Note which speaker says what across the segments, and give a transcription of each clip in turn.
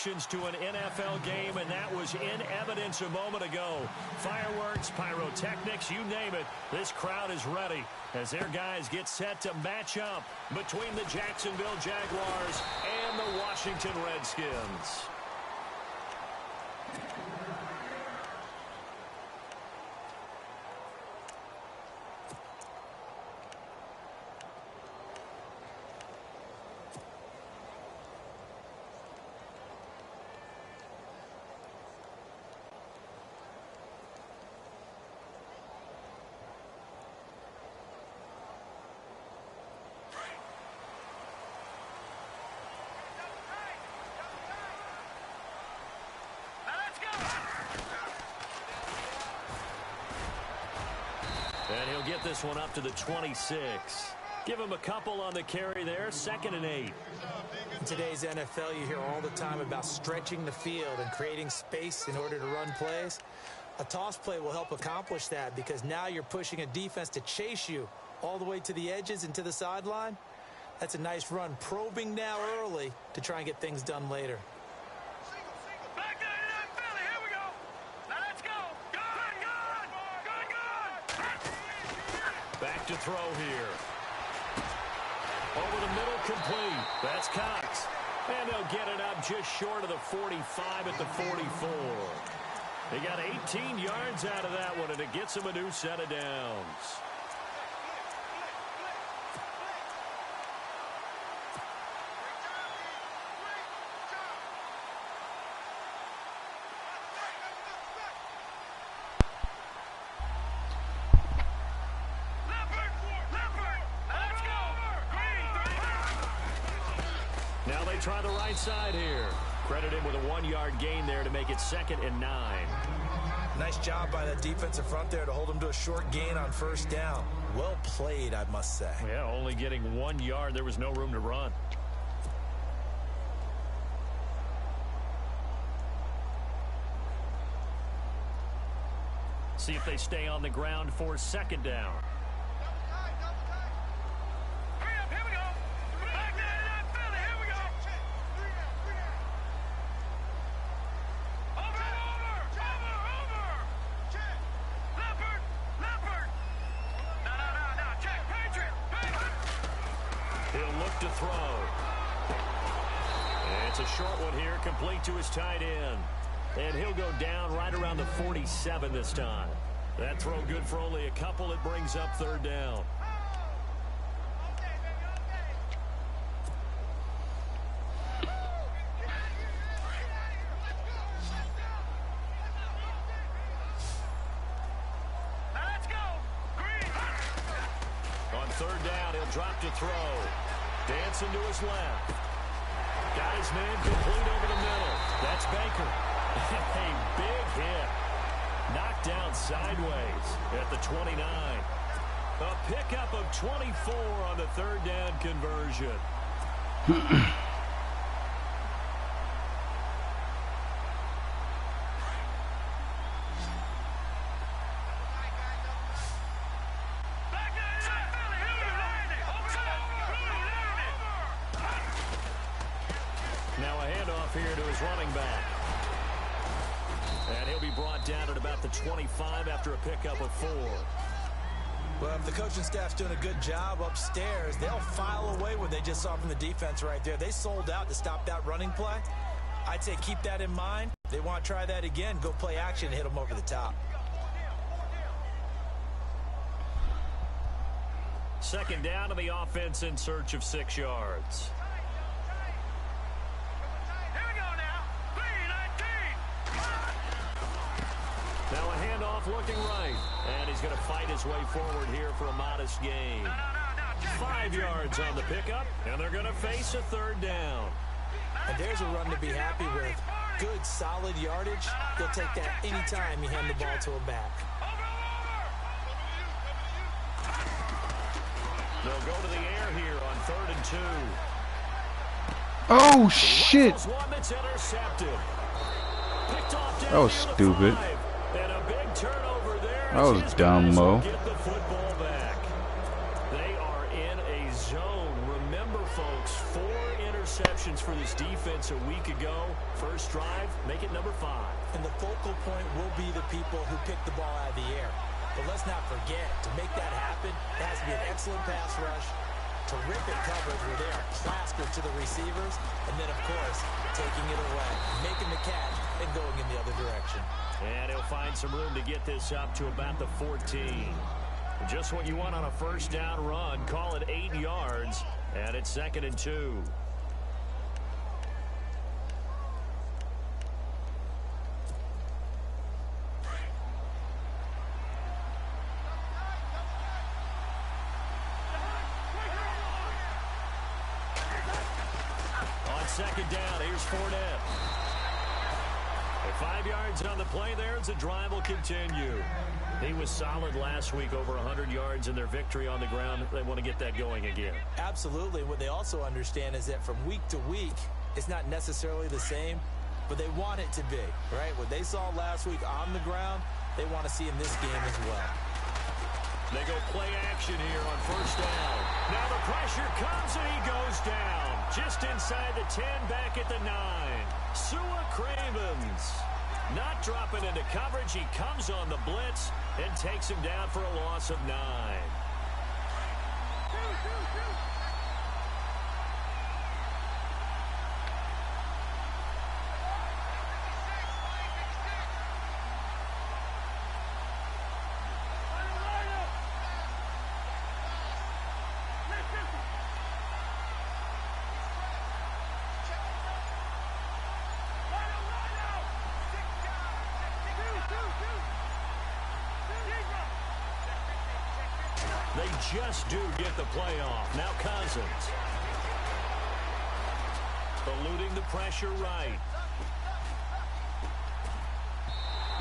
Speaker 1: emotions to an NFL game, and that was in evidence a moment ago. Fireworks, pyrotechnics, you name it. This crowd is ready as their guys get set to match up between the Jacksonville Jaguars and the Washington Redskins. And he'll get this one up to the 26. Give him a couple on the carry there, 2nd and 8.
Speaker 2: In today's NFL, you hear all the time about stretching the field and creating space in order to run plays. A toss play will help accomplish that because now you're pushing a defense to chase you all the way to the edges and to the sideline. That's a nice run, probing now early to try and get things done later.
Speaker 1: Back to throw here. Over the middle, complete. That's Cox. And they'll get it up just short of the 45 at the 44. They got 18 yards out of that one, and it gets them a new set of downs. Now they try the right side here. Credit him with a 1-yard gain there to make it 2nd and 9.
Speaker 2: Nice job by the defensive front there to hold him to a short gain on 1st down. Well played, I must say.
Speaker 1: Yeah, only getting 1 yard. There was no room to run. See if they stay on the ground for 2nd down. To throw. And it's a short one here, complete to his tight end. And he'll go down right around the 47 this time. That throw good for only a couple. It brings up 3rd down. On 3rd down, he'll drop to throw. Dancing to his left. Got his man complete over the middle. That's Baker. A big hit. Knocked down sideways at the 29. A pickup of 24 on the 3rd down conversion. Here to his running back. And he'll be brought down at about the 25 after a pickup of 4.
Speaker 2: Well, if the coaching staff's doing a good job upstairs, they'll file away what they just saw from the defense right there. They sold out to stop that running play. I'd say keep that in mind. If they want to try that again, go play action and hit them over the top.
Speaker 1: 2nd down to the offense in search of 6 yards. Now a handoff looking right. And he's going to fight his way forward here for a modest gain. 5 yards on the pickup, and they're going to face a 3rd down.
Speaker 2: And there's a run to be happy with. Good, solid yardage. You'll take that anytime you hand the ball to a back.
Speaker 1: They'll go to the air here on 3rd and 2.
Speaker 3: Oh, shit.
Speaker 1: One that's intercepted. Picked off
Speaker 3: That was stupid.
Speaker 1: And a big turnover there.
Speaker 3: That was dumb, Mo.
Speaker 1: Get the football back. They are in a zone. Remember, folks, 4 interceptions for this defense a week ago. First drive, make it number 5.
Speaker 2: And the focal point will be the people who pick the ball out of the air. But let's not forget, to make that happen, it has to be an excellent pass rush, terrific coverage where they are plastered to the receivers, and then, of course, taking it away, making the catch, and going in the other direction.
Speaker 1: And he'll find some room to get this up to about the 14. Just what you want on a first down run. Call it 8 yards, and it's 2nd and 2. On 2nd down, here's Fournette. 5 yards on the play there as the drive will continue. He was solid last week, over 100 yards in their victory on the ground. They want to get that going again.
Speaker 2: Absolutely. What they also understand is that from week to week, it's not necessarily the same, but they want it to be, right? What they saw last week on the ground, they want to see in this game as well.
Speaker 1: They go play action here on first down. Now the pressure comes and he goes down. Just inside the 10, back at the 9. Sua Cravens not dropping into coverage. He comes on the blitz and takes him down for a loss of 9. They just do get the play off. Now Cousins. Eluding the pressure right.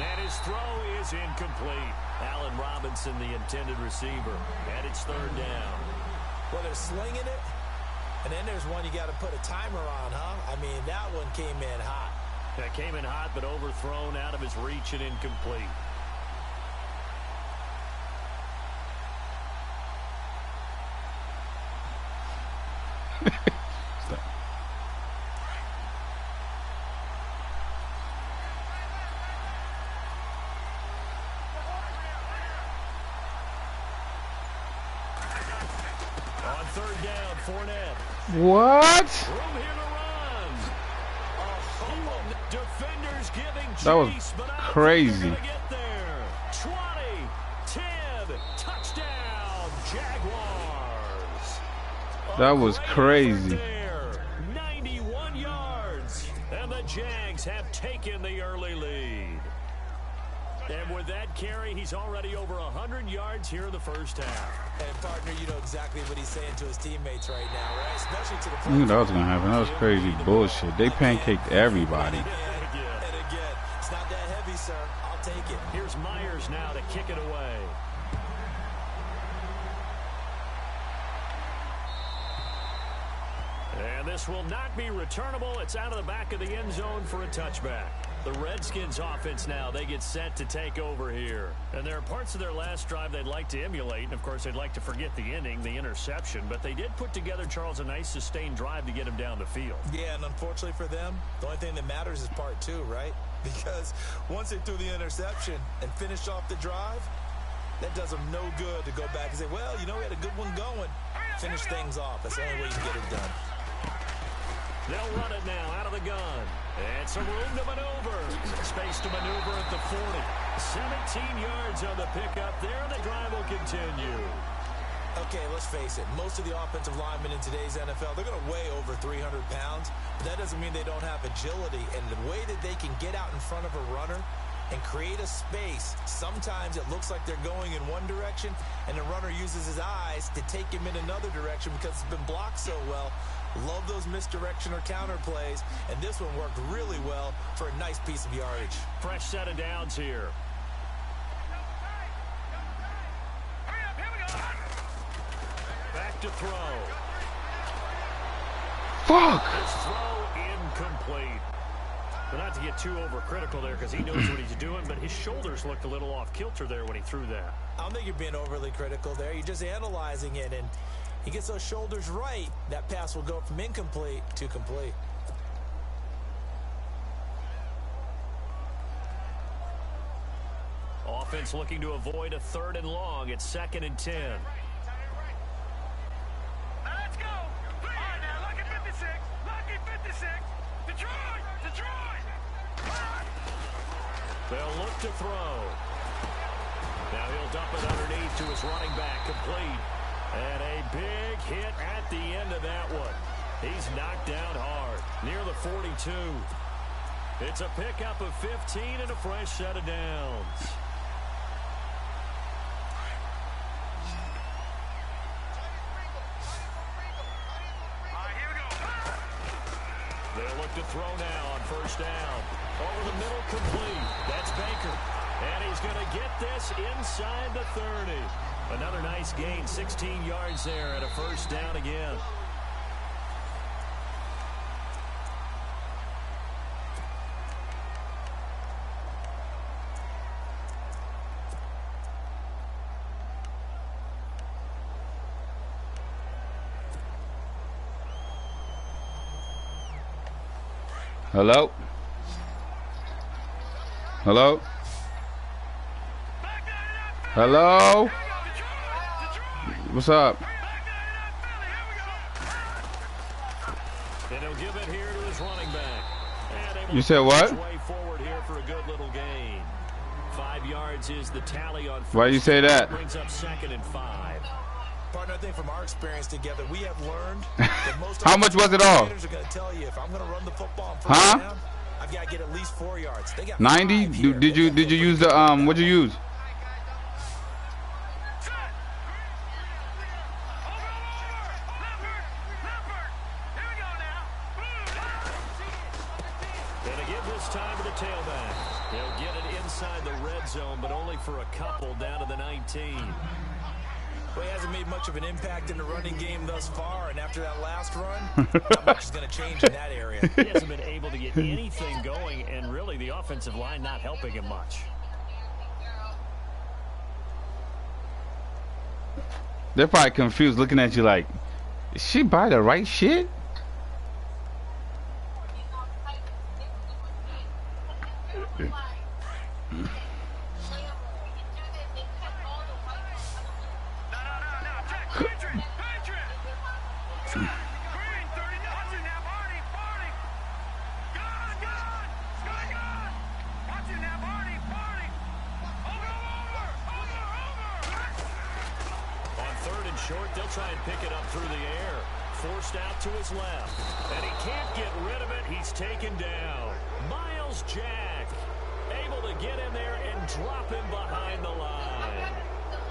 Speaker 1: And his throw is incomplete. Allen Robinson, the intended receiver. And it's 3rd down.
Speaker 2: Well, they're slinging it. And then there's one you got to put a timer on, huh? I mean, that one came in hot.
Speaker 1: That came in hot, but overthrown, out of his reach and incomplete. On 3rd down, Fournette.
Speaker 3: What?
Speaker 1: Room here to run. Defenders giving chase,
Speaker 3: That was
Speaker 1: but I
Speaker 3: crazy.
Speaker 1: think they're gonna get there. 20, 10, touchdown, Jaguars.
Speaker 3: That was crazy.
Speaker 1: There, 91 yards, and the Jags have taken the early lead. And with that carry, he's already over 100 yards here in the first half.
Speaker 2: And, partner, you know exactly what he's saying to his teammates right now, right? Especially to the
Speaker 3: I knew that was going to happen. That was crazy bullshit. They pancaked everybody.
Speaker 2: And again, it's not that heavy, sir. I'll take it.
Speaker 1: Here's Myers now to kick it away. And this will not be returnable. It's out of the back of the end zone for a touchback. The Redskins offense now, they get set to take over here. And there are parts of their last drive they'd like to emulate. And, of course, they'd like to forget the ending, the interception. But they did put together, Charles, a nice sustained drive to get him down the field.
Speaker 2: Yeah, and unfortunately for them, the only thing that matters is part 2, right? Because once they threw the interception and finished off the drive, that does them no good to go back and say, well, you know, we had a good one going. Finish things off. That's the only way you can get it done.
Speaker 1: They'll run it now out of the gun. And some room to maneuver. Space to maneuver at the 40. 17 yards on the pickup there, and the drive will continue.
Speaker 2: Okay, let's face it. Most of the offensive linemen in today's NFL, they're going to weigh over 300 pounds. But that doesn't mean they don't have agility. And the way that they can get out in front of a runner and create a space, sometimes it looks like they're going in one direction, and the runner uses his eyes to take him in another direction because it's been blocked so well. Love those misdirection or counter plays, and this one worked really well for a nice piece of yardage.
Speaker 1: Fresh set of downs here. Back to throw.
Speaker 3: Fuck!
Speaker 1: His throw incomplete. But not to get too overcritical there because he knows what he's doing, but his shoulders looked a little off kilter there when he threw that.
Speaker 2: I don't think you're being overly critical there. You're just analyzing it, and he gets those shoulders right, that pass will go from incomplete to complete.
Speaker 1: offense looking to avoid a 3rd and long. It's 2nd and 10.
Speaker 4: Let's go. All right, now, lucky 56. Lucky 56. Detroit.
Speaker 1: They'll look to throw. Now he'll dump it underneath to his running back, complete. And a big hit at the end of that one. He's knocked down hard, near the 42. It's a pickup of 15 and a fresh set of downs. They'll look to throw now on 1st down. Over the middle, complete. That's Baker. And he's going to get this inside the 30. Another nice gain, 16 yards there, and a 1st down again.
Speaker 3: Hello? Hello? Hello? What's up?
Speaker 1: And he'll give it here to his running back.
Speaker 3: You said what?
Speaker 1: Way forward here for a good little gain. 5 yards is the tally on.
Speaker 3: Why do you say that?
Speaker 1: Brings up 2nd and 5.
Speaker 2: Partner, I think from our experience together, we have learned that most
Speaker 3: How much was it all?
Speaker 2: are going to tell you if I'm going to run the football on 1st down, I've got to get at least 4 yards. They got
Speaker 3: 90? Did you use the what'd you use?
Speaker 1: And to give this time to the tailback. He'll get it inside the red zone, but only for a couple down to the 19.
Speaker 2: Well, he hasn't made much of an impact in the running game thus far, and after that last run, not much is going to change in that area.
Speaker 1: He hasn't been able to get anything going, and really the offensive line not helping him much.
Speaker 3: They're probably confused looking at you like, is she buy the right shit?
Speaker 1: Short, they'll try and pick it up through the air. Forced out to his left. And he can't get rid of it. He's taken down. Miles Jack able to get in there and drop him behind the line.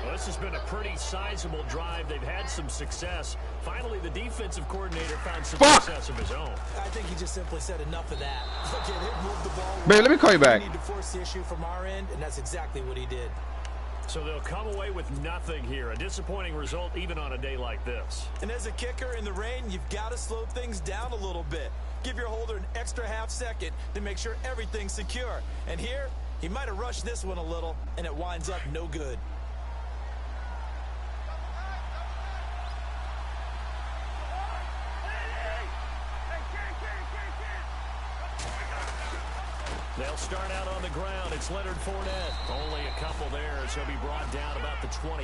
Speaker 1: Well, this has been a pretty sizable drive. They've had some success. Finally, the defensive coordinator found some success of his own.
Speaker 2: I think he just simply said enough of that. Look at him move the ball.
Speaker 3: Babe, let me call you back.
Speaker 2: We need to force the issue from our end, and that's exactly what he did.
Speaker 1: So they'll come away with nothing here. A disappointing result even on a day like this.
Speaker 2: And as a kicker in the rain, you've got to slow things down a little bit. Give your holder an extra half second to make sure everything's secure. And here, he might have rushed this one a little, and it winds up no good.
Speaker 1: They'll start out on the ground. It's Leonard Fournette. Only a couple there as he'll be brought down about the 28.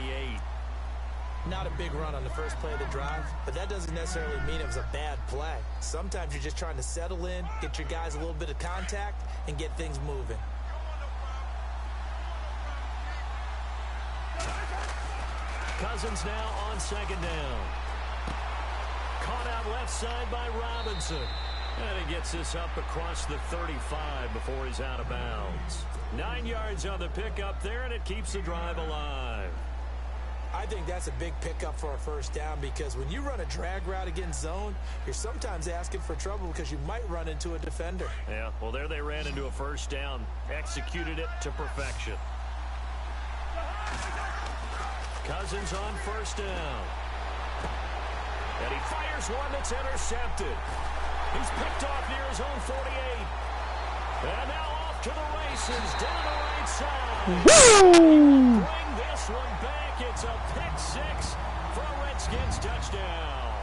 Speaker 2: Not a big run on the first play of the drive, but that doesn't necessarily mean it was a bad play. Sometimes you're just trying to settle in, get your guys a little bit of contact, and get things moving.
Speaker 1: Cousins now on 2nd down. Caught out left side by Robinson. And he gets this up across the 35 before he's out of bounds. 9 yards on the pickup there, and it keeps the drive alive.
Speaker 2: I think that's a big pickup for a first down because when you run a drag route against zone, you're sometimes asking for trouble because you might run into a defender.
Speaker 1: Yeah, well, there they ran into a first down. Executed it to perfection. Cousins on 1st down. And he fires one that's intercepted. He's picked off near his own 48. And now off to the races down the right side.
Speaker 3: Woo!
Speaker 1: Bring this one back. It's a pick six for a Redskins touchdown.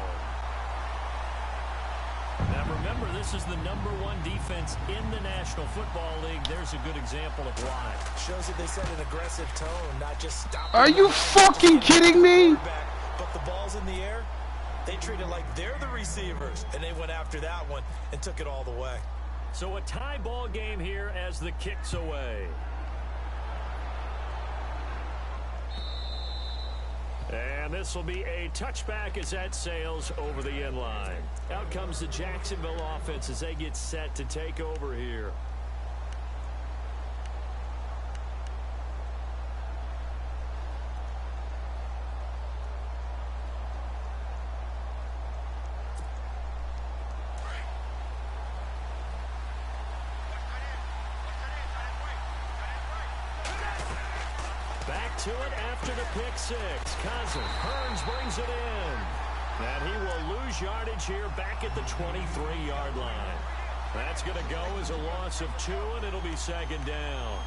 Speaker 1: Now remember remember, this is the #1 defense in the National Football League. There's a good example of why.
Speaker 2: Shows that they set an aggressive tone, not just stop.
Speaker 3: Are you fucking kidding me?
Speaker 2: But the ball's in the air. They treat it like they're the receivers, and they went after that one and took it all the way.
Speaker 1: So a tie ball game here as the kick's away. And this will be a touchback as that sails over the end line. Out comes the Jacksonville offense as they get set to take over here. Back to it after the pick six. Cousins. Hearns brings it in. And he will lose yardage here back at the 23-yard line. That's going to go as a loss of 2, and it'll be second down.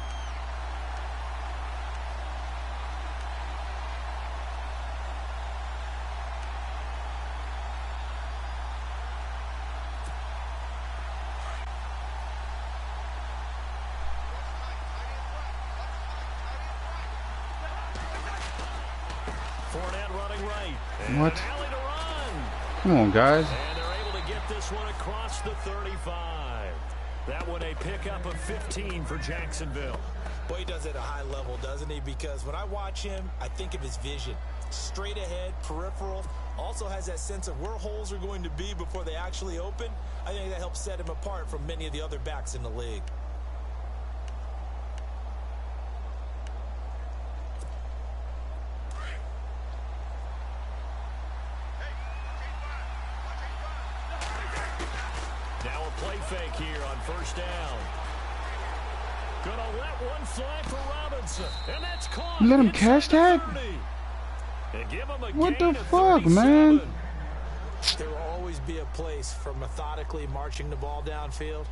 Speaker 1: Fournette running right.
Speaker 3: What?
Speaker 1: Alley to run.
Speaker 3: Come on, guys.
Speaker 1: And they're able to get this one across the 35. That one a pickup of 15 for Jacksonville.
Speaker 2: Boy, he does it at a high level, doesn't he? Because when I watch him, I think of his vision. Straight ahead, peripheral. Also has that sense of where holes are going to be before they actually open. I think that helps set him apart from many of the other backs in the league.
Speaker 1: Now a play fake here on first down. Gonna let one fly for Robinson. And that's caught.
Speaker 3: You let him catch that?
Speaker 1: And give him a
Speaker 3: What the
Speaker 1: gain of
Speaker 3: fuck,
Speaker 1: 37.
Speaker 3: man?
Speaker 2: There will always be a place for methodically marching the ball downfield.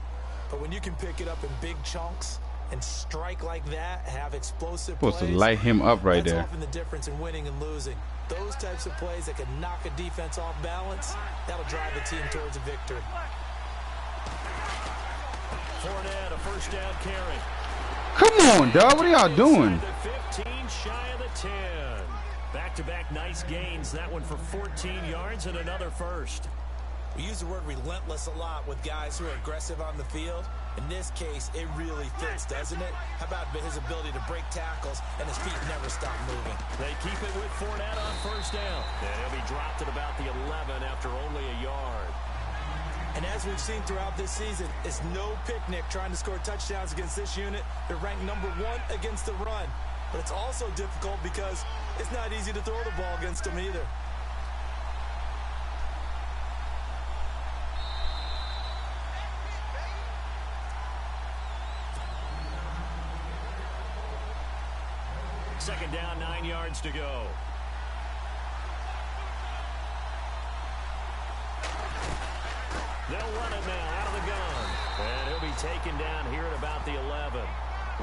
Speaker 2: But when you can pick it up in big chunks and strike like that, have explosive
Speaker 3: Supposed
Speaker 2: plays,
Speaker 3: to light him up right
Speaker 2: that's
Speaker 3: there.
Speaker 2: often the difference in winning and losing. Those types of plays that can knock a defense off balance, that'll drive the team towards a victory.
Speaker 1: Fournette, a first down carry.
Speaker 3: Come on, dog. What are y'all doing?
Speaker 1: Inside the 15, shy of the 10. Back-to-back nice gains. That one for 14 yards and another first.
Speaker 2: We use the word relentless a lot with guys who are aggressive on the field. In this case, it really fits, doesn't it? How about his ability to break tackles and his feet never stop moving?
Speaker 1: They keep it with Fournette on first down. And he'll be dropped at about the 11 after only a yard.
Speaker 2: And as we've seen throughout this season, it's no picnic trying to score touchdowns against this unit. They're ranked #1 against the run. But it's also difficult because it's not easy to throw the ball against them either.
Speaker 1: Second down, 9 yards to go. They'll run it now out of the gun. And he'll be taken down here at about the 11.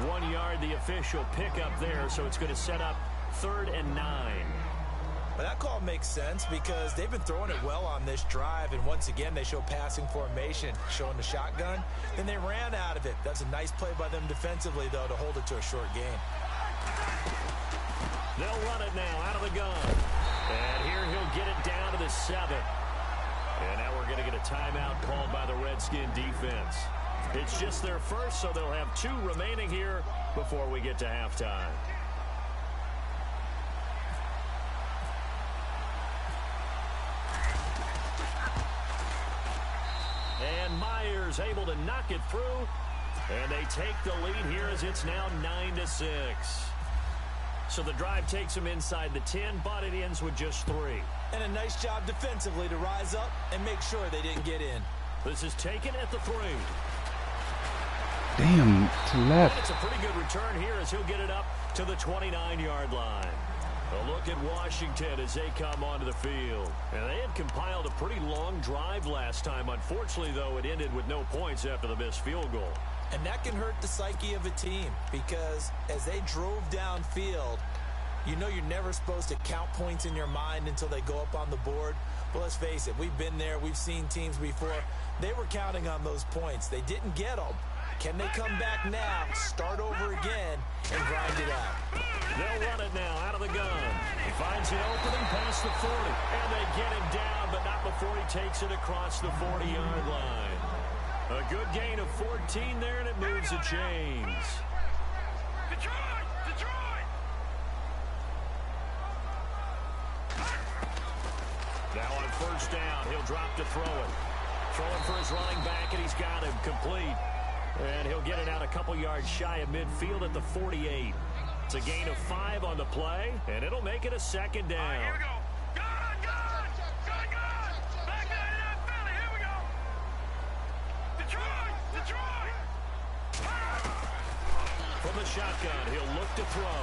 Speaker 1: 1 yard, the official pickup there, so it's going to set up 3rd and 9.
Speaker 2: But that call makes sense because they've been throwing it well on this drive, and once again they show passing formation, showing the shotgun. Then they ran out of it. That's a nice play by them defensively, though, to hold it to a short gain.
Speaker 1: They'll run it now out of the gun. And here he'll get it down to the 7. And now we're going to get a timeout called by the Redskin defense. It's just their first, so they'll have 2 remaining here before we get to halftime. And Myers able to knock it through. And they take the lead here as it's now 9-6. So the drive takes them inside the 10, but it ends with just 3.
Speaker 2: And a nice job defensively to rise up and make sure they didn't get in.
Speaker 1: This is taken at the 3.
Speaker 3: Damn, to left.
Speaker 1: It's a pretty good return here as he'll get it up to the 29-yard line. A look at Washington as they come onto the field. And they had compiled a pretty long drive last time. Unfortunately, though, it ended with no points after the missed field goal.
Speaker 2: And that can hurt the psyche of a team because as they drove downfield, You know you're never supposed to count points in your mind until they go up on the board. But let's face it, we've been there. We've seen teams before. They were counting on those points. They didn't get them. Can they come back now, start over again, and grind it out?
Speaker 1: They'll run it now out of the gun. He finds the opening past the 40. And they get him down, but not before he takes it across the 40-yard line. A good gain of 14 there, and it moves the chains.
Speaker 4: Detroit! Detroit!
Speaker 1: Now on first down, he'll drop to throw it. Throwing for his running back, and he's got him complete. And he'll get it out a couple yards shy of midfield at the 48. It's a gain of 5 on the play, and it'll make it a second down.
Speaker 4: All right, here we go. Gun! Back down to that belly. Here we go. Detroit!
Speaker 1: From the shotgun, he'll look to throw.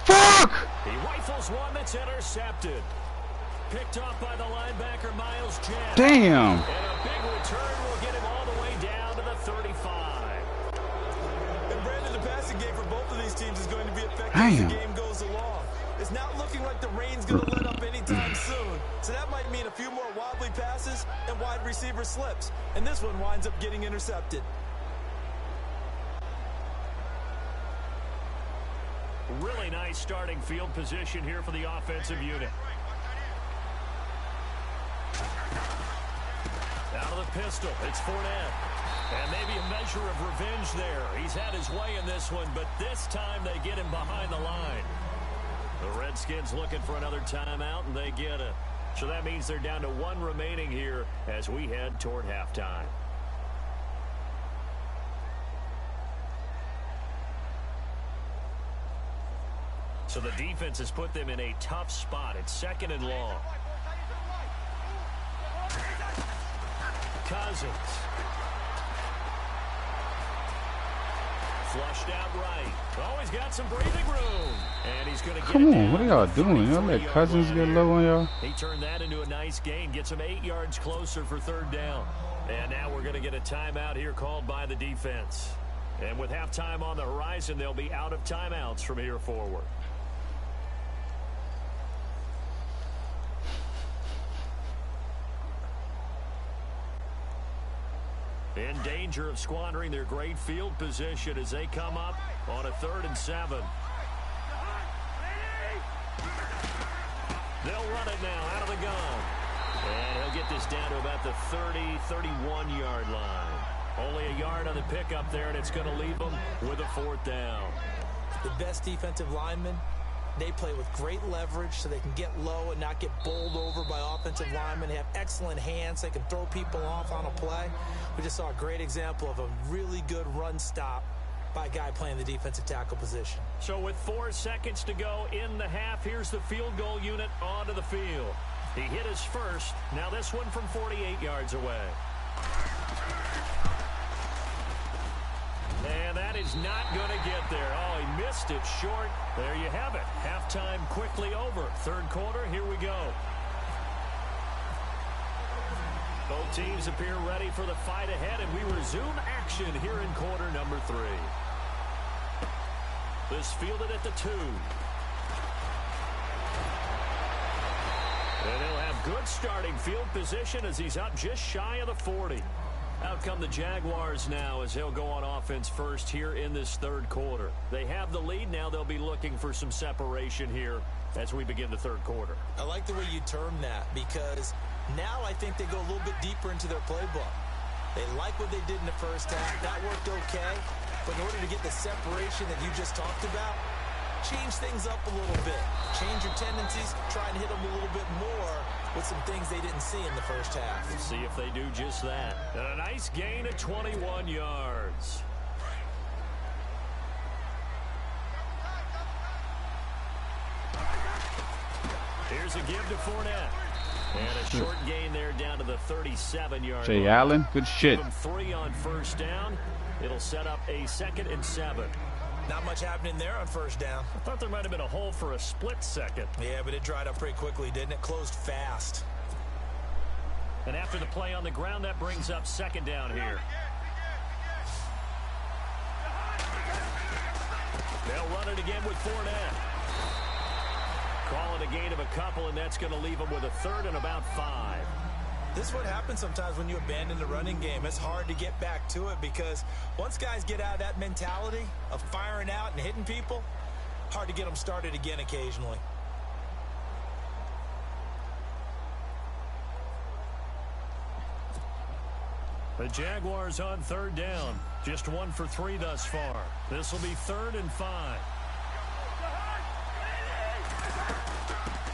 Speaker 3: Fuck!
Speaker 1: He rifles one that's intercepted. Picked off by the linebacker, Miles Jack.
Speaker 3: Damn.
Speaker 1: And a big return will get him all the way down to the 35.
Speaker 2: And Brandon, the passing game for both of these teams is going to be effective
Speaker 3: Damn.
Speaker 2: as the game goes along. It's not looking like the rain's going to let up anytime soon. So that might mean a few more wobbly passes and wide receiver slips. And this one winds up getting intercepted.
Speaker 1: Really nice starting field position here for the offensive unit. Out of the pistol, it's Fournette. And maybe a measure of revenge there. He's had his way in this one, but this time they get him behind the line. The Redskins looking for another timeout, and they get it. So that means they're down to 1 remaining here as we head toward halftime. So the defense has put them in a tough spot. It's second and long. Cousins. Flushed out right. Oh, he's got some breathing room. And he's going to get
Speaker 3: Come
Speaker 1: it
Speaker 3: on,
Speaker 1: down
Speaker 3: what are y'all doing? Y'all let Cousins get low on y'all?
Speaker 1: He turned that into a nice gain. Gets him 8 yards closer for third down. And now we're going to get a timeout here called by the defense. And with halftime on the horizon, they'll be out of timeouts from here forward. In danger of squandering their great field position as they come up on a 3rd and 7. They'll run it now out of the gun. And he'll get this down to about the 30, 31-yard line. Only a yard on the pickup there, and it's going to leave them with a 4th down.
Speaker 2: The best defensive linemen, they play with great leverage so they can get low and not get bowled over by offensive linemen. They have excellent hands. They can throw people off on a play. We just saw a great example of a really good run stop by a guy playing the defensive tackle position.
Speaker 1: So with 4 seconds to go in the half, here's the field goal unit onto the field. He hit his first. Now this one from 48 yards away. And that is not going to get there. Oh, he missed it short. There you have it. Halftime quickly over. Third quarter, here we go. Both teams appear ready for the fight ahead, and we resume action here in quarter number 3. This fielded at the 2. And he'll have good starting field position as he's up just shy of the 40. Out come the Jaguars now as they'll go on offense first here in this third quarter. They have the lead now. They'll be looking for some separation here as we begin the third quarter.
Speaker 2: I like the way you term that because now I think they go a little bit deeper into their playbook. They like what they did in the first half. That worked okay. But in order to get the separation that you just talked about, change things up a little bit. Change your tendencies. Try and hit them a little bit more with some things they didn't see in the first half.
Speaker 1: We'll see if they do just that. And a nice gain of 21 yards. Here's a give to Fournette. And a short gain there down to the 37-yard line.
Speaker 3: Jay Allen, good shit.
Speaker 1: Give him 3 on first down. It'll set up a 2nd and 7.
Speaker 2: Not much happening there on first down.
Speaker 1: I thought there might have been a hole for a split second.
Speaker 2: Yeah, but it dried up pretty quickly, didn't it? Closed fast.
Speaker 1: And after the play on the ground, that brings up 2nd down here. They'll run it again with Fournette. Call it a gain of a couple, and that's going to leave them with a third and about 5.
Speaker 2: This is what happens sometimes when you abandon the running game. It's hard to get back to it because once guys get out of that mentality of firing out and hitting people, hard to get them started again occasionally.
Speaker 1: The Jaguars on third down. Just 1 for 3 thus far. This will be 3rd and 5.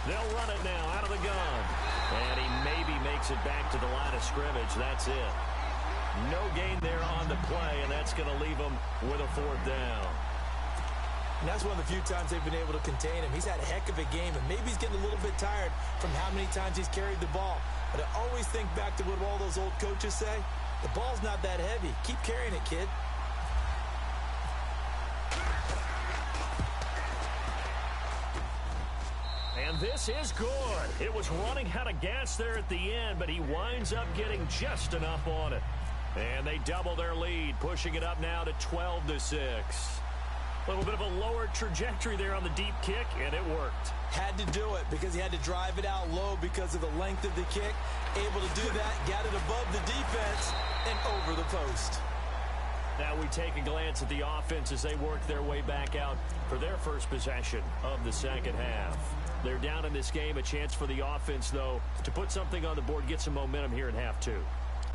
Speaker 1: They'll run it now out of the gun. And he maybe makes it back to the line of scrimmage. That's it. No gain there on the play, and that's going to leave him with a 4th down.
Speaker 2: And that's one of the few times they've been able to contain him. He's had a heck of a game, and maybe he's getting a little bit tired from how many times he's carried the ball. But I always think back to what all those old coaches say. The ball's not that heavy. Keep carrying it, kid.
Speaker 1: And this is good. It was running out of gas there at the end, but he winds up getting just enough on it. And they double their lead, pushing it up now to 12-6. A little bit of a lower trajectory there on the deep kick, and it worked.
Speaker 2: Had to do it because he had to drive it out low because of the length of the kick. Able to do that, got it above the defense, and over the post.
Speaker 1: Now we take a glance at the offense as they work their way back out for their first possession of the second half. They're down in this game. A chance for the offense, though, to put something on the board, get some momentum here in half 2.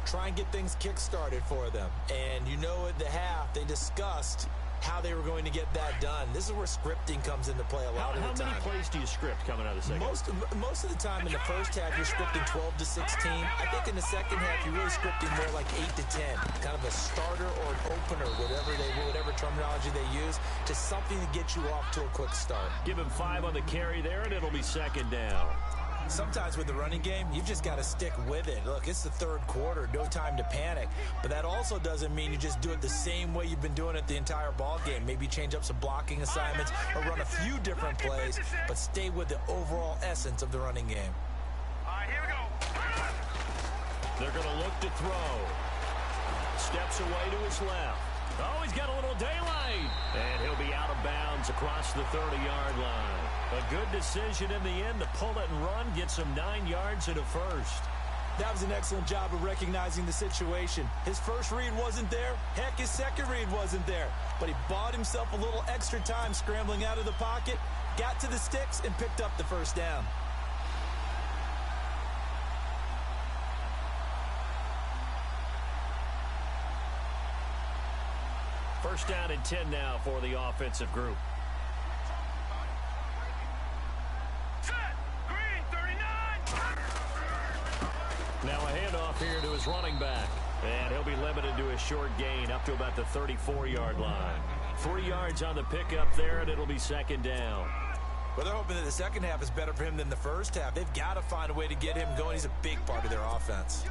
Speaker 2: Try and get things kick-started for them. And you know at the half, they discussed how they were going to get that done. This is where scripting comes into play a lot of the time.
Speaker 1: How many plays do you script coming out of the second?
Speaker 2: Most of the time in the first half, you're scripting 12 to 16. I think in the second half, you're really scripting more like 8 to 10. Kind of a starter or an opener, whatever terminology they use, just something to get you off to a quick start.
Speaker 1: Give him 5 on the carry there, and it'll be 2nd down.
Speaker 2: Sometimes with the running game, you've just got to stick with it. Look, it's the 3rd quarter, no time to panic. But that also doesn't mean you just do it the same way you've been doing it the entire ball game. Maybe change up some blocking assignments or run a few different plays, but stay with the overall essence of the running game.
Speaker 4: All right, here we go.
Speaker 1: They're going to look to throw. Steps away to his left. Oh, he's got a little daylight. And he'll be out of bounds across the 30-yard line. A good decision in the end to pull it and run, get some 9 yards and a first.
Speaker 2: That was an excellent job of recognizing the situation. His first read wasn't there. Heck, his second read wasn't there. But he bought himself a little extra time scrambling out of the pocket, got to the sticks, and picked up the first down.
Speaker 1: First down and 10 now for the offensive group.
Speaker 4: Set. Green, 39.
Speaker 1: Now a handoff here to his running back. And he'll be limited to a short gain up to about the 34-yard line. 3 yards on the pickup there, and it'll be 2nd down.
Speaker 2: Well, they're hoping that the second half is better for him than the first half. They've got to find a way to get him going. He's a big part of their offense.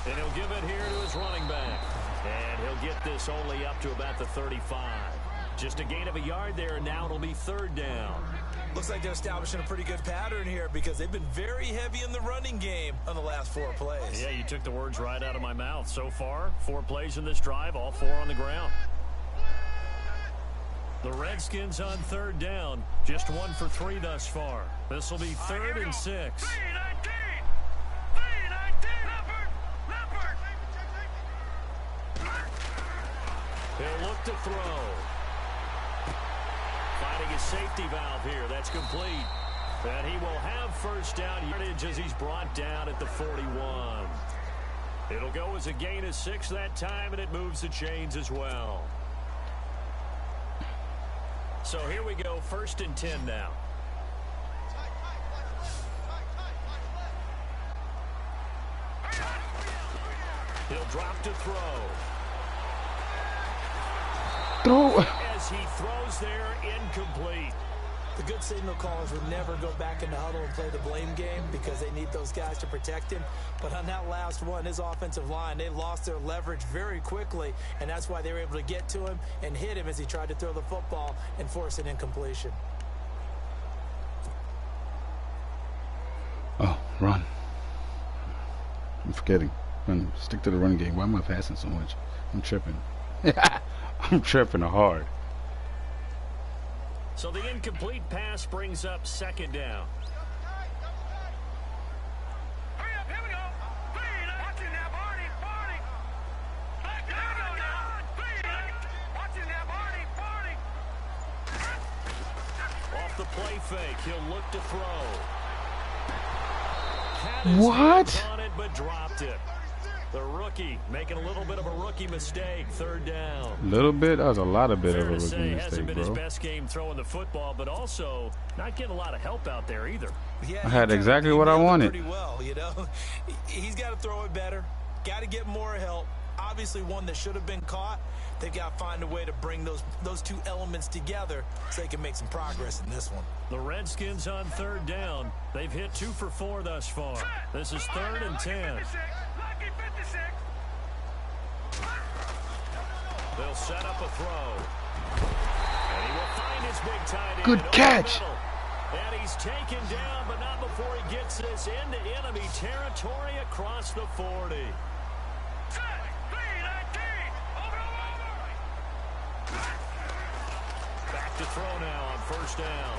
Speaker 1: And he'll give it here to his running back. And he'll get this only up to about the 35. Just a gain of a yard there, and now it'll be 3rd down.
Speaker 2: Looks like they're establishing a pretty good pattern here because they've been very heavy in the running game on the last 4 plays.
Speaker 1: Yeah, you took the words right out of my mouth. So far, 4 plays in this drive, all 4 on the ground. The Redskins on 3rd down. Just 1 for 3 thus far. This will be 3rd and 6. He'll look to throw. Finding his safety valve here. That's complete. And he will have first down yardage as he's brought down at the 41. It'll go as a gain of 6 that time, and it moves the chains as well. So here we go, 1st and 10 now. He'll drop to throw.
Speaker 3: Throw.
Speaker 1: As He throws there, incomplete.
Speaker 2: The good signal callers would never go back in the huddle and play the blame game because they need those guys to protect him. But on that last one, his offensive line, they lost their leverage very quickly, and that's why they were able to get to him and hit him as he tried to throw the football and force an incompletion.
Speaker 3: Oh, run. I'm forgetting. Run. Stick to the run game. Why am I passing so much? I'm tripping. I'm tripping hard.
Speaker 1: So the incomplete pass brings up second down.
Speaker 4: Hurry up, here we go. Watching that Barney. Watching that Barney.
Speaker 1: Off the play fake, he'll look to throw.
Speaker 3: What?
Speaker 1: On it, but dropped it. The rookie making a little bit of a rookie mistake. Third down.
Speaker 3: Little bit? That was a lot of bit of a
Speaker 1: Fair to say,
Speaker 3: rookie
Speaker 1: hasn't
Speaker 3: mistake,
Speaker 1: been his
Speaker 3: bro.
Speaker 1: best game throwing the football, but also not getting a lot of help out there either.
Speaker 2: Yeah,
Speaker 3: I had
Speaker 2: he
Speaker 3: exactly
Speaker 2: kinda
Speaker 3: what I
Speaker 2: nailed it
Speaker 3: wanted.
Speaker 2: pretty well, you know. He's got to throw it better. Got to get more help. Obviously, one that should have been caught. They've got to find a way to bring those two elements together so they can make some progress in this one.
Speaker 1: The Redskins on third down. They've hit 2 for 4 thus far. This is 3rd and 10.
Speaker 4: Lucky 56.
Speaker 1: They'll set up a throw. And he will find his big tight end.
Speaker 3: Good
Speaker 1: over the
Speaker 3: catch.
Speaker 1: middle. And he's taken down, but not before he gets this into enemy territory across the 40. Back to throw now on first down.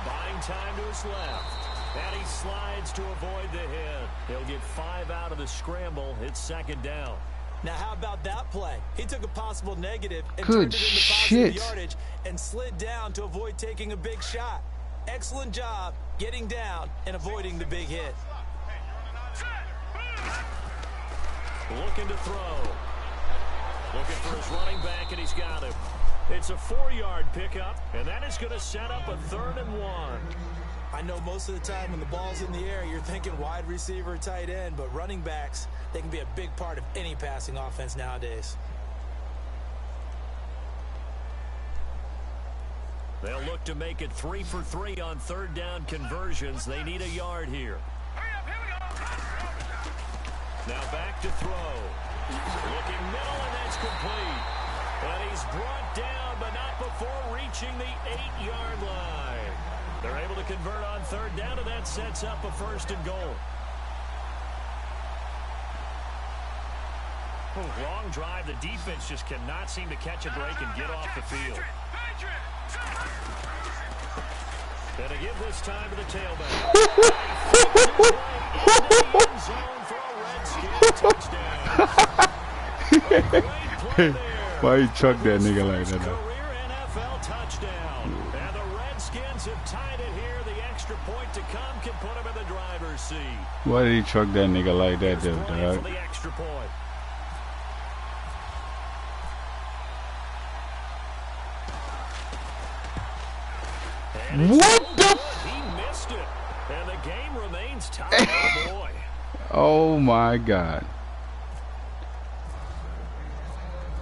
Speaker 1: Buying time to his left. And he slides to avoid the hit. He'll get 5 out of the scramble. It's second down.
Speaker 2: Now, how about that play? He took a possible negative and
Speaker 3: Good
Speaker 2: turned it into
Speaker 3: shit.
Speaker 2: positive yardage and slid down to avoid taking a big shot. Excellent job getting down and avoiding the big hit.
Speaker 1: Looking to throw. Looking for his running back, and he's got him. It's a 4-yard pickup, and that is going to set up a 3rd and 1.
Speaker 2: I know most of the time when the ball's in the air, you're thinking wide receiver, tight end, but running backs, they can be a big part of any passing offense nowadays.
Speaker 1: They'll look to make it 3 for 3 on third down conversions. They need a yard here. Now back to throw. Looking middle, and that's complete. And he's brought down, but not before reaching the 8-yard line. They're able to convert on third down, and that sets up a 1st and goal. Long drive. The defense just cannot seem to catch a break and get off the field. And to give this time to the tailback.
Speaker 3: Why you chuck that nigga like that?
Speaker 1: Career NFL touchdown. And the Redskins have tied it here. The extra point to come can put him in the driver's seat.
Speaker 3: Why did he chuck that nigga like that, though,
Speaker 1: For
Speaker 3: dog?
Speaker 1: the extra point.
Speaker 3: What the?
Speaker 1: He missed it. And the game remains tied. Oh, boy.
Speaker 3: Oh my God.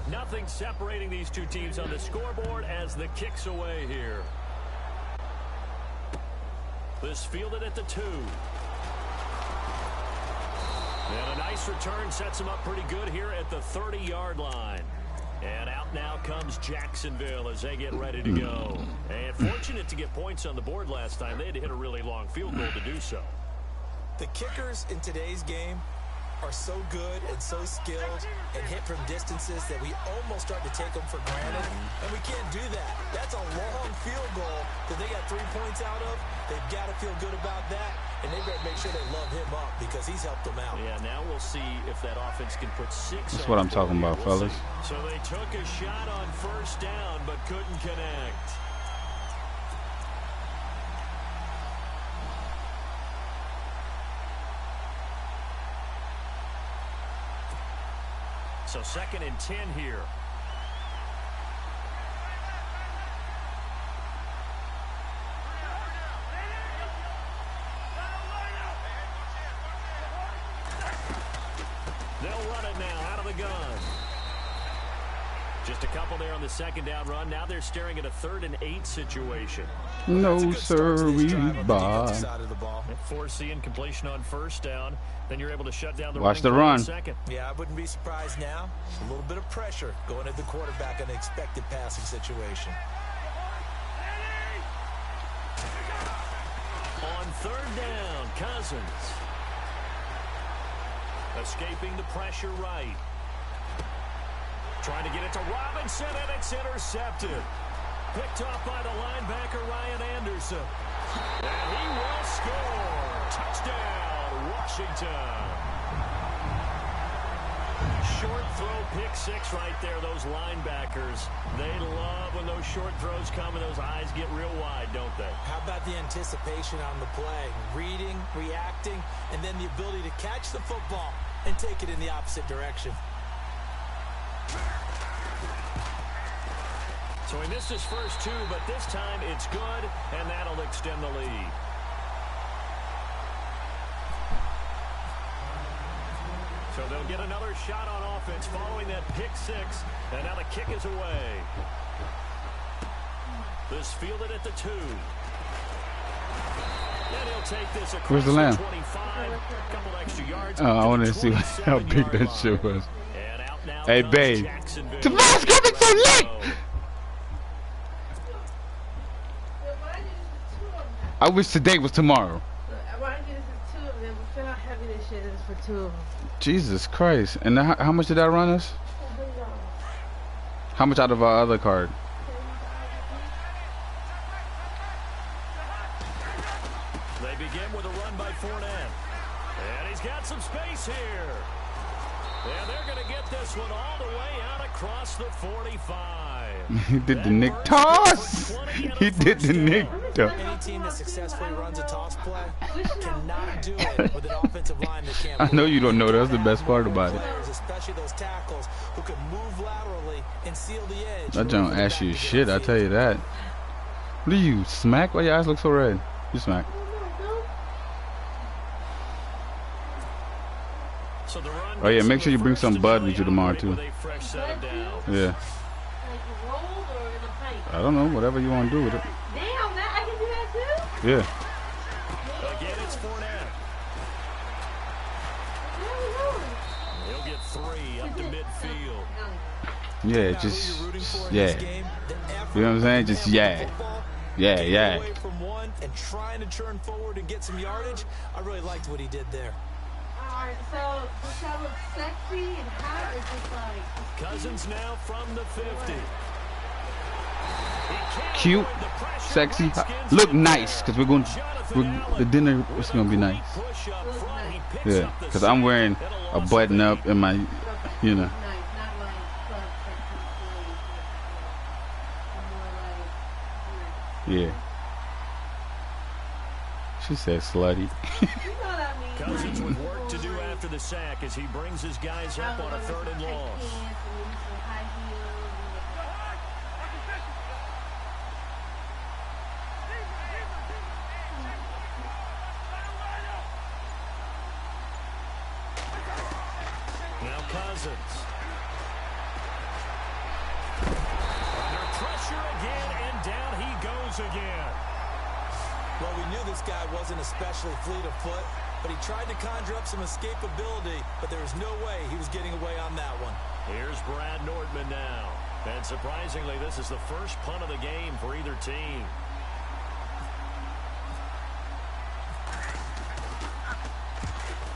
Speaker 1: Nothing separating these two teams on the scoreboard as the kick's away here. This fielded at the 2. And a nice return sets him up pretty good here at the 30-yard line. And out now comes Jacksonville as they get ready to go. And fortunate to get points on the board last time. They had to hit a really long field goal to do so.
Speaker 2: The kickers in today's game are so good and so skilled and hit from distances that we almost start to take them for granted, and we can't do that. That's a long field goal that they got 3 points out of. They've got to feel good about that, and they better make sure they love him up because he's helped them out.
Speaker 1: Yeah, now we'll see if that offense can put 6
Speaker 3: That's
Speaker 1: on
Speaker 3: what
Speaker 1: the
Speaker 3: I'm talking
Speaker 1: board
Speaker 3: about,
Speaker 1: here. We'll
Speaker 3: fellas.
Speaker 1: see. So they took a shot on first down but couldn't connect. So 2nd and 10 here. They'll run it now out of the gun. Just a couple there on the second down run. Now they're staring at a 3rd and 8 situation.
Speaker 3: No, sir, we ball.
Speaker 1: Foreseeing completion on 1st down. Then you're able to shut down the
Speaker 3: Watch the run.
Speaker 1: Second.
Speaker 2: Yeah, I wouldn't be surprised now. A little bit of pressure going at the quarterback in an expected passing situation.
Speaker 1: On 3rd down, Cousins. Escaping the pressure right. Trying to get it to Robinson, and it's intercepted. Picked off by the linebacker, Ryan Anderson. And he will score. Touchdown, Washington. Short throw, pick 6 right there, those linebackers. They love when those short throws come and those eyes get real wide, don't they?
Speaker 2: How about the anticipation on the play? Reading, reacting, and then the ability to catch the football and take it in the opposite direction.
Speaker 1: So he missed his first 2, but this time it's good, and that'll extend the lead. So they'll get another shot on offense following that pick 6, and now the kick is away. This fielded at the 2. And he'll take this across.
Speaker 3: Where's the lamb?
Speaker 1: 25, couple extra yards.
Speaker 3: Oh, I want to see how big that shit was. Hey, babe. Tomorrow's coming so late! I wish today was tomorrow.
Speaker 5: Why did you this is 2 of them? But feel how heavy this shit is for 2 of them.
Speaker 3: Jesus Christ. And how much did that run us?
Speaker 5: $100.
Speaker 3: How much out of our other card?
Speaker 1: They begin with a run by Fournette. And he's got some space here. And they're going to get this one all the way out across the 45.
Speaker 3: He did the Nick toss. He did the Nick toss.
Speaker 2: Any team that successfully runs a toss play cannot do it with an offensive line that can't.
Speaker 3: I know you don't know. That's the best part about it.
Speaker 2: Especially those tackles who can move laterally and seal the edge.
Speaker 3: That don't ask you shit, I tell you that. What are you, smack? Why your eyes look so red? You smack.
Speaker 1: So the run
Speaker 3: Oh yeah, make sure you bring some bud with you tomorrow too. Yeah. I don't know, whatever you want to do with it.
Speaker 5: Damn, I can do that too?
Speaker 3: Yeah.
Speaker 1: Again, it's Fournette. He'll get 3 up to midfield.
Speaker 3: Yeah, just yeah. You know what I'm saying? Just yeah. Yeah, yeah.
Speaker 2: Away from one and trying to turn forward and get some yardage. I really liked what he did there.
Speaker 5: Alright, so does that look sexy and hot or just like
Speaker 1: Cousins now from the 50.
Speaker 3: Cute, sexy, look nice, cause the dinner is gonna be nice. Yeah, cause I'm wearing a button up in my, you know.
Speaker 5: nice, not like club sexy, more like
Speaker 3: Yeah. She said slutty.
Speaker 5: you know what I mean?
Speaker 1: Cousins with work to do after the sack as he brings his guys up on a 3rd and long. Now Cousins. Under pressure again, and down he goes again.
Speaker 2: Well, we knew this guy wasn't especially fleet of foot, but he tried to conjure up some escapability, but there was no way he was getting away on that one.
Speaker 1: Here's Brad Nordman now. And surprisingly, this is the first punt of the game for either team.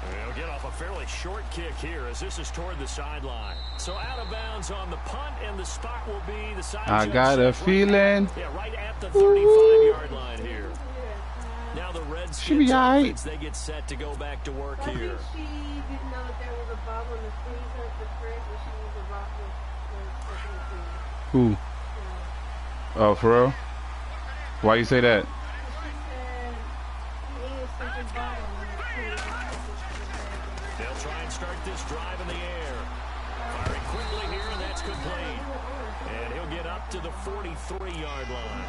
Speaker 1: They'll get off a fairly short kick here as this is toward the sideline. So out of bounds on the punt, and the spot will be the side.
Speaker 3: I got a feeling.
Speaker 1: Right at the 35-yard line here. Now the Redskins offense, they get set to go back to work here.
Speaker 5: I think she didn't know that there was a bubble in the freezer at the fridge when she was a rock with
Speaker 3: Who? Oh, for real? Why you say that?
Speaker 5: She said he ate something bottle in the freezer.
Speaker 1: They'll try and start this drive in the air. Firing quickly here, and that's complete. And he'll get up to the 43-yard line.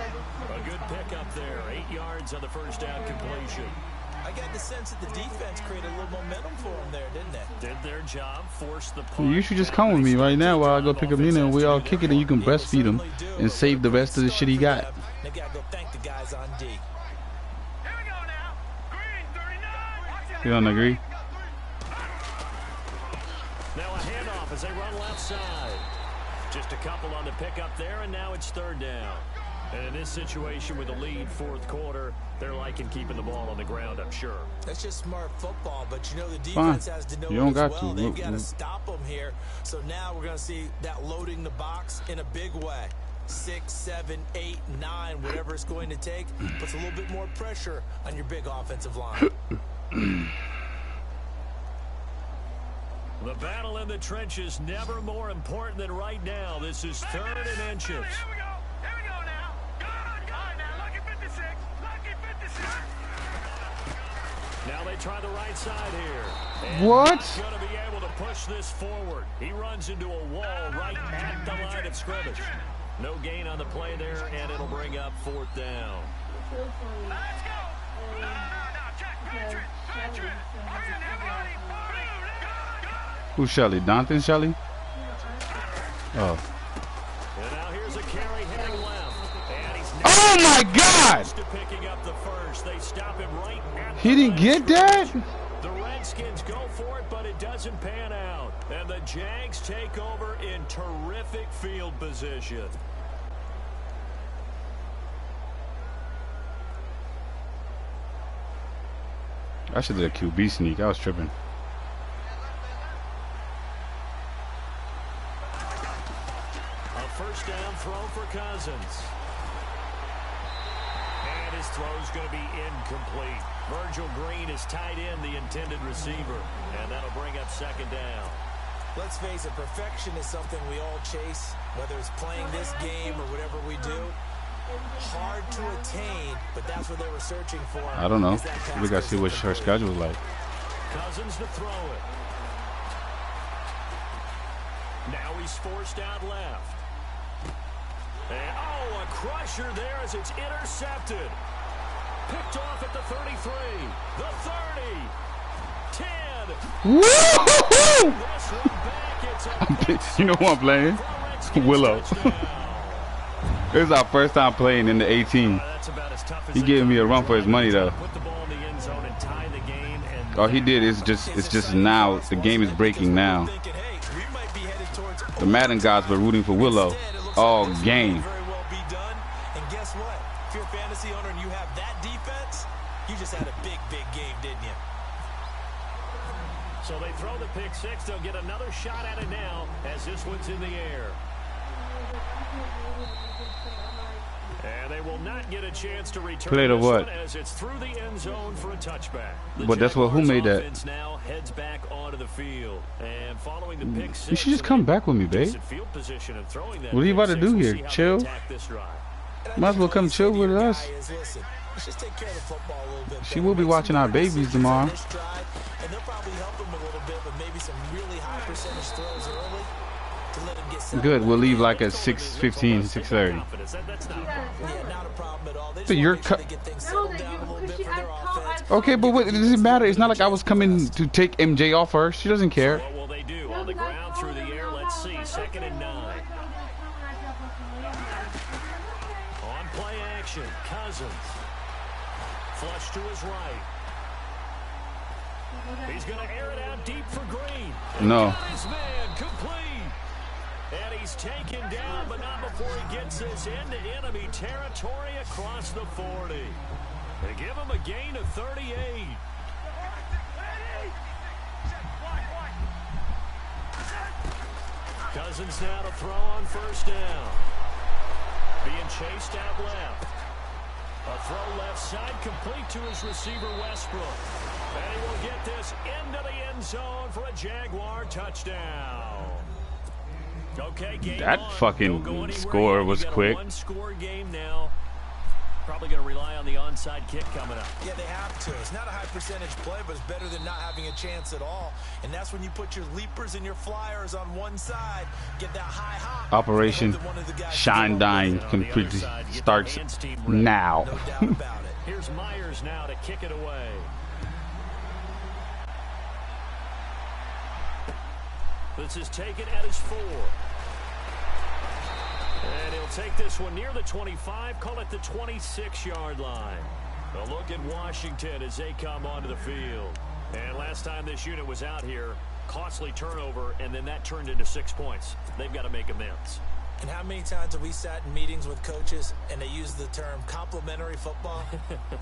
Speaker 1: A good pickup there. 8 yards on the first down completion.
Speaker 2: I got the sense that the defense created a little momentum for them there, didn't they?
Speaker 1: Did their job, forced the punt.
Speaker 3: You should just come with me right now while I go pick up Nina and we all kick it and you can breastfeed him and save the rest of the shit he got.
Speaker 2: They got to go thank the guys on D.
Speaker 4: Here we go now. Green, 39.
Speaker 3: You don't agree?
Speaker 1: Now a handoff as they run left side. Just a couple on the pickup there, and now it's third down. And in this situation with a lead fourth quarter, they're liking keeping the ball on the ground, I'm sure.
Speaker 2: That's just smart football, but you know the defense has to know
Speaker 3: You don't
Speaker 2: as
Speaker 3: got
Speaker 2: well.
Speaker 3: to.
Speaker 2: They've got to stop them here. So now we're going to see that loading the box in a big way. 6, 7, 8, 9, whatever it's going to take, puts a little bit more pressure on your big offensive line.
Speaker 1: The battle in the trenches never more important than right now. This is 3rd and inches.
Speaker 4: Here we go. Here we go now. God, now. Lucky 56. Lucky 56.
Speaker 1: Now they try the right side here. And
Speaker 3: What?
Speaker 1: he's going to be able to push this forward. He runs into a wall right at the line of scrimmage. No gain on the play there, and it'll bring up 4th down.
Speaker 5: So funny.
Speaker 4: Let's go. No. Check. Patrick. Patrick. Hurry, everybody.
Speaker 3: Who's Shelly? Donton Shelly? Oh.
Speaker 1: And now here's a carry heading left. And he's
Speaker 3: Oh my God!
Speaker 1: to picking up the first. They stop him right at
Speaker 3: He
Speaker 1: the
Speaker 3: didn't
Speaker 1: line
Speaker 3: get
Speaker 1: of
Speaker 3: that?
Speaker 1: scrimmage. The Redskins go for it, but it doesn't pan out. And the Jags take over in terrific field position.
Speaker 3: I should have did a QB sneak. I was tripping.
Speaker 1: A first down throw for Cousins. And his throw's going to be incomplete. Virgil Green is tied in the intended receiver. And that'll bring up 2nd down.
Speaker 2: Let's face it, perfection is something we all chase, whether it's playing this game or whatever we do. Hard to attain, but that's what they were searching for.
Speaker 3: I don't know.
Speaker 2: As that pass
Speaker 3: We got to
Speaker 2: goes
Speaker 3: see what her
Speaker 2: incomplete.
Speaker 3: schedule is like.
Speaker 1: Cousins to throw it. Now he's forced out left. And, oh, a crusher there as it's intercepted. Picked off at the 33, the 30, 10.
Speaker 3: Woo-hoo-hoo!
Speaker 1: This one back, it's a
Speaker 3: You know who I'm playing? Willow. This is our first time playing in the 18.
Speaker 1: That's about as tough as
Speaker 3: He giving me a run for his money though.
Speaker 1: Put the ball in the end zone and tie the game. And
Speaker 3: All he did is just now. The game is breaking now.
Speaker 2: Thinking, hey, we might be headed towards
Speaker 3: The Madden guys were rooting for Willow
Speaker 2: Instead, it looks
Speaker 3: all
Speaker 2: like this
Speaker 3: game.
Speaker 2: could very well be done. And guess what? If you're a fantasy owner and you have that defense, you just had a big game, didn't you?
Speaker 1: so they throw the pick six. They'll get another shot at it now as this one's in the air. And they will not get a chance to return
Speaker 3: Play to
Speaker 1: this
Speaker 3: what?
Speaker 1: one as it's through the end zone for a touchback. The
Speaker 3: But that's what. Who
Speaker 1: Jaguars
Speaker 3: made that?
Speaker 1: offense now heads back onto the field. And following the pick six,
Speaker 3: You should just come back with me, babe.
Speaker 1: decent field position and throwing that
Speaker 3: What are you
Speaker 1: pick
Speaker 3: about to
Speaker 1: six.
Speaker 3: do
Speaker 1: We'll
Speaker 3: here?
Speaker 1: see how they
Speaker 3: Chill?
Speaker 1: attack this drive.
Speaker 2: And I
Speaker 3: Might as
Speaker 2: think
Speaker 3: well
Speaker 2: what
Speaker 3: come
Speaker 2: you say
Speaker 3: chill
Speaker 2: to your
Speaker 3: with
Speaker 2: guy
Speaker 3: us.
Speaker 2: is, listen, let's just take care of the football a little bit
Speaker 3: She
Speaker 2: better.
Speaker 3: will be
Speaker 2: Make
Speaker 3: watching
Speaker 2: some
Speaker 3: our
Speaker 2: good
Speaker 3: babies
Speaker 2: decisions
Speaker 3: tomorrow.
Speaker 2: on this drive, and they'll probably help him a little bit, but maybe some really high percentage throws early to let him get settled.
Speaker 3: Good. We'll leave like at 6:15, 6:30.
Speaker 1: Confidence. That's not a problem.
Speaker 2: Yeah, not a problem at all. They just
Speaker 3: But
Speaker 2: wanna
Speaker 3: you're
Speaker 2: make sure
Speaker 3: cut-
Speaker 2: they get things
Speaker 5: No,
Speaker 2: settled
Speaker 5: that
Speaker 2: down a
Speaker 5: you,
Speaker 2: little
Speaker 5: because
Speaker 2: bit
Speaker 5: she,
Speaker 2: for their offense.
Speaker 3: Okay, but what, it doesn't matter. It's not like I was coming to take MJ off her. She doesn't care.
Speaker 1: What will they do? On the ground, through the air. Let's see. 2nd and 9. On play action, Cousins. Flush to his right. He's going to air it out deep for Green.
Speaker 3: No.
Speaker 1: Got his man complete. And he's taken down, but not before he gets this into enemy territory across the 40. They give him a gain of 38. Cousins now to throw on first down. Being chased out left. A throw left side complete to his receiver Westbrook. And he will get this into the end zone for a Jaguar touchdown. Okay, game
Speaker 3: That
Speaker 1: on.
Speaker 3: fucking
Speaker 1: Don't go anywhere
Speaker 3: score
Speaker 1: yet.
Speaker 3: was
Speaker 1: You got a
Speaker 3: quick.
Speaker 1: one-score game now. Probably going to rely on the onside kick coming up.
Speaker 2: Yeah, they have to. It's not a high percentage play, but it's better than not having a chance at all. And that's when you put your leapers and your flyers on one side, get that high hop.
Speaker 3: Operation
Speaker 2: and hope that one of the guys
Speaker 3: Shine
Speaker 2: can
Speaker 3: Dine
Speaker 1: And on the other
Speaker 3: completely
Speaker 1: side, get the
Speaker 3: starts
Speaker 1: hands team ready.
Speaker 3: now.
Speaker 2: No doubt about it.
Speaker 1: Here's Myers now to kick it away. This is taken at his 4. And he'll take this one near the 25, call it the 26-yard line. A look at Washington as they come onto the field. And last time this unit was out here, costly turnover, and then that turned into 6 points. They've got to make amends.
Speaker 2: And how many times have we sat in meetings with coaches and they use the term complementary football?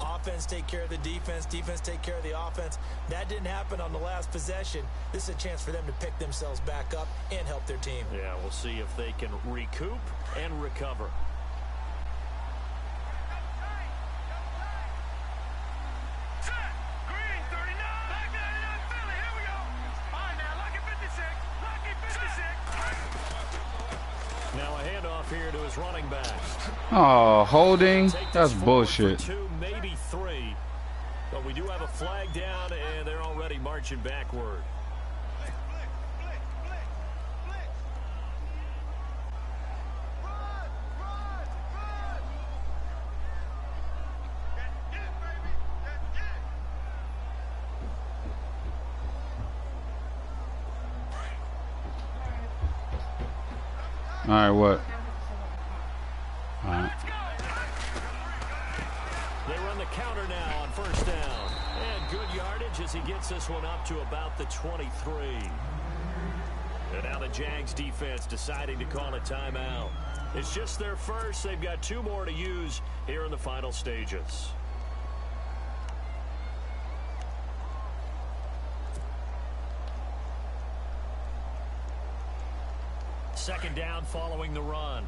Speaker 2: Offense take care of the defense, defense take care of the offense. That didn't happen on the last possession. This is a chance for them to pick themselves back up and help their team.
Speaker 1: Yeah, we'll see if they can recoup and recover. Now a handoff here to his running back.
Speaker 3: Oh, holding? That's bullshit.
Speaker 1: 2, maybe 3. But we do have a flag down, and they're already marching backward.
Speaker 3: All right, what? All right.
Speaker 1: They run the counter now on first down. And good yardage as he gets this one up to about the 23. And now the Jags defense deciding to call a timeout. It's just their first. They've got 2 more to use here in the final stages. Second down following the run.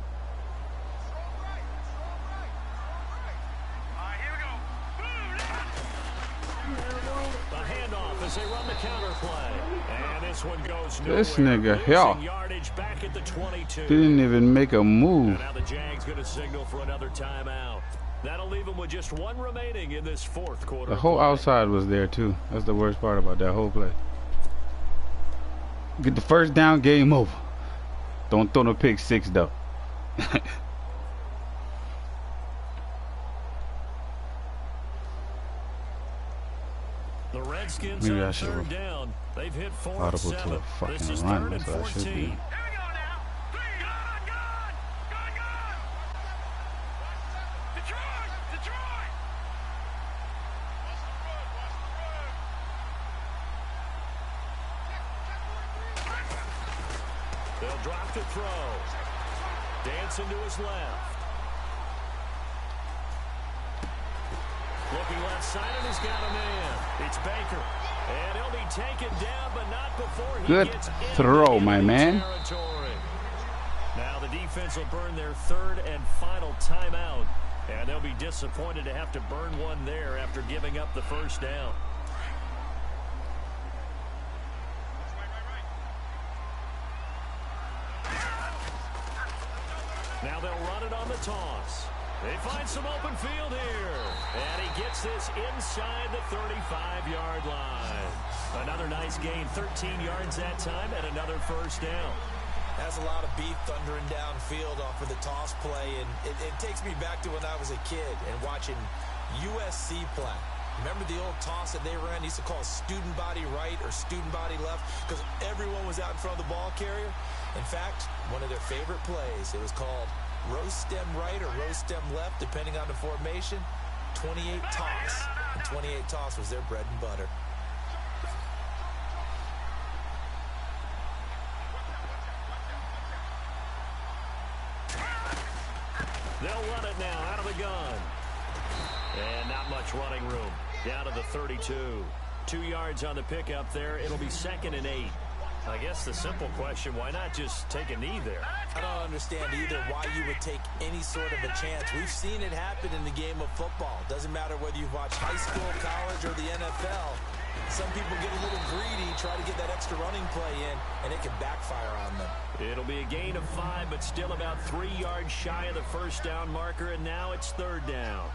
Speaker 1: A handoff as they run the counter play. And this one goes nowhere.
Speaker 3: This nigga here
Speaker 1: Yardage back at the 22.
Speaker 3: didn't even make a move.
Speaker 1: And now the Jags going to signal for another timeout. That'll leave them with just 1 remaining in this 4th quarter.
Speaker 3: The whole outside was there too. That's the worst part about that whole play. Get the first down, game over. Don't throw no pick 6 though.
Speaker 1: The Redskins
Speaker 3: Maybe I
Speaker 1: on
Speaker 3: should
Speaker 1: 3rd down. They've hit 4 and
Speaker 3: audible to
Speaker 1: 7.
Speaker 3: a fucking
Speaker 1: This is
Speaker 3: run.
Speaker 1: 3rd and
Speaker 3: That's what I should
Speaker 1: 14.
Speaker 3: do.
Speaker 1: They'll drop to throw. Dancing to his left. Looking left side, and he's got a man. It's Baker. And he'll be taken down, but not before he
Speaker 3: Good
Speaker 1: gets
Speaker 3: throw,
Speaker 1: into
Speaker 3: my man.
Speaker 1: territory. Now the defense will burn their 3rd and final timeout. And they'll be disappointed to have to burn one there after giving up the first down. Now they'll run it on the toss. They find some open field here. And he gets this inside the 35-yard line. Another nice gain, 13 yards that time, and another first down.
Speaker 2: That's a lot of beef thundering downfield off of the toss play, and it takes me back to when I was a kid and watching USC play. Remember the old toss that they ran? They used to call it student body right or student body left because everyone was out in front of the ball carrier. In fact, one of their favorite plays, it was called roast stem right or roast stem left, depending on the formation. 28 toss. And 28 toss was their bread and butter.
Speaker 1: They'll run it now out of the gun. And not much running room. Down to the 32. 2 yards on the pickup there. It'll be 2nd and 8. I guess the simple question, why not just take a knee there?
Speaker 2: I don't understand either why you would take any sort of a chance. We've seen it happen in the game of football. Doesn't matter whether you've watched high school, college, or the NFL. Some people get a little greedy, try to get that extra running play in, and it can backfire on them.
Speaker 1: It'll be a gain of 5, but still about 3 yards shy of the first down marker, and now it's 3rd down.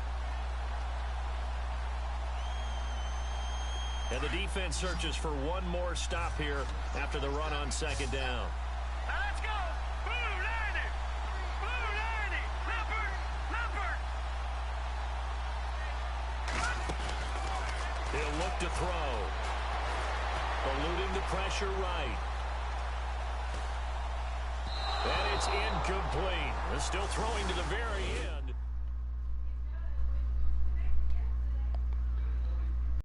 Speaker 1: And the defense searches for one more stop here after the run on 2nd down.
Speaker 4: Let's go! Blue 90! Blue 90! Leopard! Leopard!
Speaker 1: He'll look to throw. Eluding the pressure right. And it's incomplete. They're still throwing to the very end.